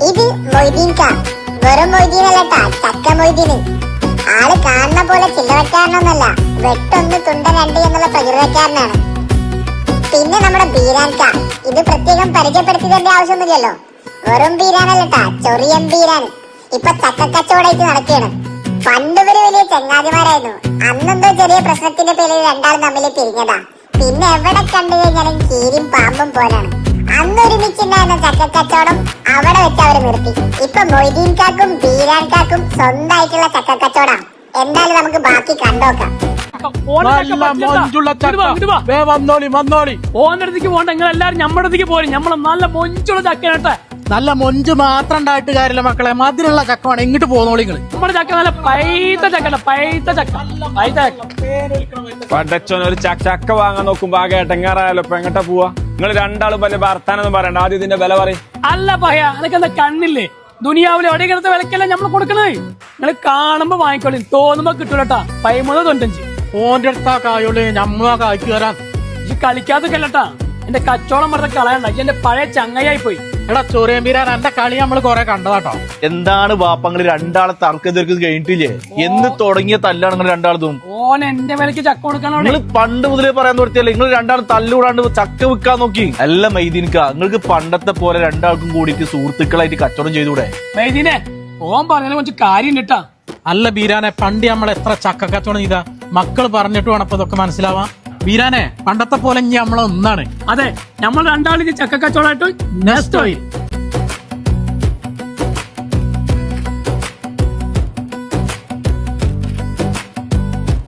ഇത് മൊയ്തീൻക. വെറും മൊയ്തീനല്ലട്ടാ, ചക്ക മൊയ്തീന്. ആള് കാണുന്ന പോലെ ചില്ലറക്കാരനൊന്നല്ല, വെട്ടൊന്ന് തുണ്ട രണ്ട് എന്നുള്ള പ്രകൃതക്കാരനാണ്. പിന്നെ നമ്മുടെ ബീരാൻക. ഇത് പ്രത്യേകം പരിചയപ്പെടുത്തി തരേണ്ട ആവശ്യമൊന്നുമില്ലല്ലോ. വെറും ബീരാനല്ലട്ടാ, ചൊറിയൻ ബീരാൻ. ഇപ്പൊ ചക്കക്കച്ചവടായിട്ട് നടക്കുകയാണ്. പണ്ടിവര് വലിയ ചങ്ങാതിമാരായിരുന്നു. അന്നെന്തോ ചെറിയ പ്രശ്നത്തിന്റെ പേരിൽ രണ്ടാളും തമ്മിൽ പിരിഞ്ഞതാ. പിന്നെ എവിടെ കണ്ടു കഴിഞ്ഞാലും കീരിയും പാമ്പും പോലാണ്. അന്നൊരുമിച്ചുണ്ടായിരുന്ന ചക്കക്കച്ചവടം അവിടെ വെച്ച് അവര് നിർത്തി. ഇപ്പൊ മൊയ്തീൻകാക്കും ബീരാൻകാക്കും സ്വന്തമായിട്ടുള്ള ചക്കക്കച്ചവടം. എന്തായാലും നമുക്ക് ബാക്കി കണ്ടോക്കാം. ഓനടുത്തേക്ക് പോകണ്ട, നിങ്ങൾ എല്ലാരും നമ്മുടെ അടുത്തേക്ക് പോരും. നമ്മളെ നല്ല മൊഞ്ചുള്ള ചക്കനട്ടെ. നല്ല മൊഞ്ച് മാത്രം ഉണ്ടായിട്ട് കാര്യമില്ല മക്കളെ, മധുരമുള്ള ചക്കമാണ്. എങ്ങോട്ട് പോകുന്നോളി നിങ്ങള്. നമ്മുടെ ചക്ക നല്ല പൈത്ത ചക്ക, പൈത്ത ചക്ക. പടച്ചോന് ഒരു ചക്ക വാങ്ങാൻ നോക്കുമ്പോ ആകെ എട്ടങ്ങാറായാലോ. ഇപ്പൊ എങ്ങോട്ടാ പോവാ? നിങ്ങൾ രണ്ടാളും വലിയ ഭർത്താനൊന്നും പറയണ്ട, ആദ്യം ഇതിന്റെ വില പറയും. അല്ല പയ, അതൊക്കെ എന്താ കണ്ണില്ലേ? ദുനിയാവിലെ ഒരേ കിടത്ത വിലക്കല്ലേ നമ്മൾ കൊടുക്കണേ. നിങ്ങൾ കാണുമ്പോ വാങ്ങിക്കോളി, തോന്നുമ്പോ കിട്ടൂലട്ടാ. 13.95. ഓന്റെ അടുത്താ കായോളി, ഞമ്മ കായ്ക്ക് വരാൻ. ഈ കളിക്കാതൊക്കെല്ലട്ടാ. എന്റെ കച്ചവടം പറഞ്ഞ കളയണ്ട, എന്റെ പഴയ ചങ്ങയായി പോയി. എടാ ചൊറിയമ്പീരാൻ, എന്റെ കളി നമ്മള് കൊറേ കണ്ടതാട്ടോ. എന്താണ് ബാപ്പങ്ങള് രണ്ടാളെ തർക്കത്തിർക്ക് കഴിഞ്ഞിട്ടില്ലേ? എന്ന് തുടങ്ങിയ തല്ലാണ് നിങ്ങൾ രണ്ടാളതും. ഓൻ എന്റെ വിലക്ക് ചക്ക കൊടുക്കണോ? നിങ്ങൾ പണ്ട് മുതലേ പറയാൻ നിർത്തിയല്ലേ നിങ്ങൾ രണ്ടാളും തല്ലുകൂടാണ്ട് ചക്ക വിൽക്കാൻ നോക്കി. അല്ല മൈദീനിക്ക, നിങ്ങൾക്ക് പണ്ടത്തെ പോലെ രണ്ടാൾക്കും കൂടിയിട്ട് സുഹൃത്തുക്കളായിട്ട് കച്ചവടം ചെയ്തൂടെ? മൈദീനെ, ഓൻ പറഞ്ഞതിനെ കുറച്ച് കാര്യം കിട്ടാ. അല്ല ബീരാനെ, പണ്ട് നമ്മൾ എത്ര ചക്ക കച്ചവടം ചെയ്താ. മക്കള് പറഞ്ഞിട്ട് വേണം അപ്പൊ ഇതൊക്കെ മനസ്സിലാവാം. ബീരാനെ, പണ്ടത്തെ പോലെ ഇനി നമ്മളെ ഒന്നാണ്. അതെ, നമ്മൾ രണ്ടാളിന് ചക്ക കച്ചവടമായിട്ട് നെക്സ്റ്റ്